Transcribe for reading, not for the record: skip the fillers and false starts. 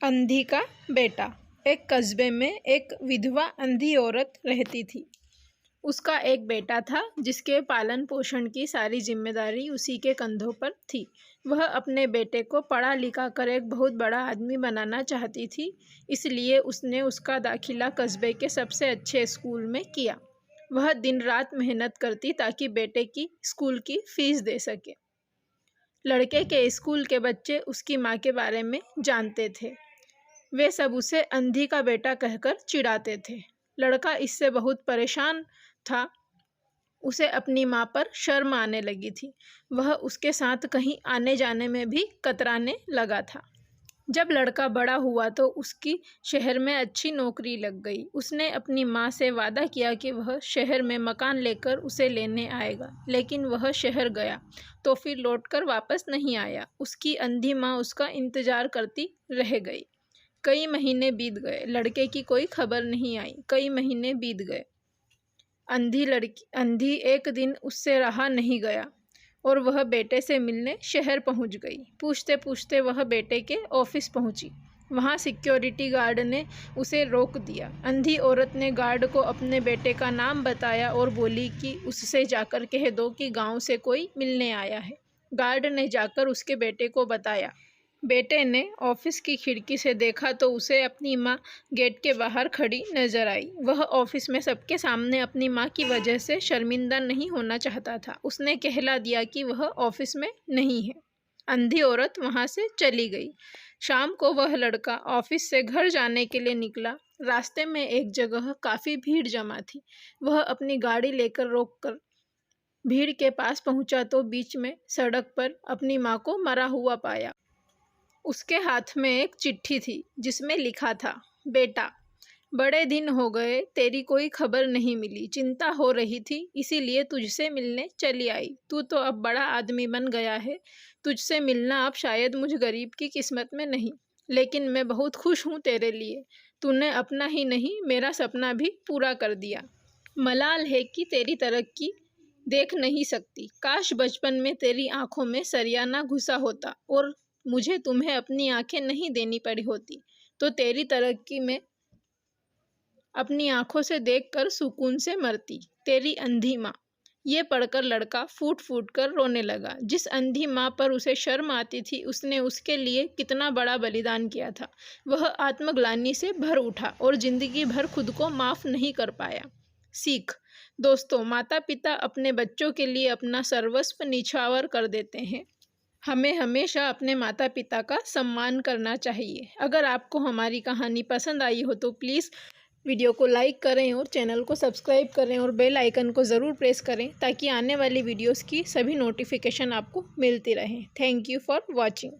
अंधी का बेटा। एक कस्बे में एक विधवा अंधी औरत रहती थी। उसका एक बेटा था जिसके पालन पोषण की सारी जिम्मेदारी उसी के कंधों पर थी। वह अपने बेटे को पढ़ा लिखा कर एक बहुत बड़ा आदमी बनाना चाहती थी, इसलिए उसने उसका दाखिला कस्बे के सबसे अच्छे स्कूल में किया। वह दिन रात मेहनत करती ताकि बेटे की स्कूल की फीस दे सके। लड़के के स्कूल के बच्चे उसकी माँ के बारे में जानते थे। वे सब उसे अंधी का बेटा कहकर चिढ़ाते थे। लड़का इससे बहुत परेशान था। उसे अपनी माँ पर शर्म आने लगी थी। वह उसके साथ कहीं आने जाने में भी कतराने लगा था। जब लड़का बड़ा हुआ तो उसकी शहर में अच्छी नौकरी लग गई। उसने अपनी माँ से वादा किया कि वह शहर में मकान लेकर उसे लेने आएगा, लेकिन वह शहर गया तो फिर लौटकर वापस नहीं आया। उसकी अंधी माँ उसका इंतजार करती रह गई। कई महीने बीत गए, लड़के की कोई खबर नहीं आई। कई महीने बीत गए। अंधी एक दिन उससे रहा नहीं गया और वह बेटे से मिलने शहर पहुंच गई। पूछते पूछते वह बेटे के ऑफिस पहुंची। वहां सिक्योरिटी गार्ड ने उसे रोक दिया। अंधी औरत ने गार्ड को अपने बेटे का नाम बताया और बोली कि उससे जाकर कह दो कि गांव से कोई मिलने आया है। गार्ड ने जाकर उसके बेटे को बताया। बेटे ने ऑफिस की खिड़की से देखा तो उसे अपनी माँ गेट के बाहर खड़ी नजर आई। वह ऑफिस में सबके सामने अपनी माँ की वजह से शर्मिंदा नहीं होना चाहता था। उसने कहला दिया कि वह ऑफिस में नहीं है। अंधी औरत वहां से चली गई। शाम को वह लड़का ऑफिस से घर जाने के लिए निकला। रास्ते में एक जगह काफ़ी भीड़ जमा थी। वह अपनी गाड़ी लेकर रोककर भीड़ के पास पहुंचा तो बीच में सड़क पर अपनी माँ को मरा हुआ पाया। उसके हाथ में एक चिट्ठी थी जिसमें लिखा था, बेटा, बड़े दिन हो गए, तेरी कोई खबर नहीं मिली। चिंता हो रही थी, इसीलिए तुझसे मिलने चली आई। तू तो अब बड़ा आदमी बन गया है। तुझसे मिलना अब शायद मुझ गरीब की किस्मत में नहीं, लेकिन मैं बहुत खुश हूँ तेरे लिए। तूने अपना ही नहीं मेरा सपना भी पूरा कर दिया। मलाल है कि तेरी तरक्की देख नहीं सकती। काश बचपन में तेरी आंखों में सरियाना घुसा होता और मुझे तुम्हें अपनी आंखें नहीं देनी पड़ी होती, तो तेरी तरक्की में अपनी आंखों से देखकर सुकून से मरती। तेरी अंधी माँ। ये पढ़कर लड़का फूट फूट कर रोने लगा। जिस अंधी माँ पर उसे शर्म आती थी, उसने उसके लिए कितना बड़ा बलिदान किया था। वह आत्मग्लानि से भर उठा और जिंदगी भर खुद को माफ नहीं कर पाया। सीख। दोस्तों, माता पिता अपने बच्चों के लिए अपना सर्वस्व निछावर कर देते हैं। हमें हमेशा अपने माता पिता का सम्मान करना चाहिए। अगर आपको हमारी कहानी पसंद आई हो तो प्लीज़ वीडियो को लाइक करें और चैनल को सब्सक्राइब करें और बेल आइकन को ज़रूर प्रेस करें ताकि आने वाली वीडियोस की सभी नोटिफिकेशन आपको मिलती रहें। Thank you for watching.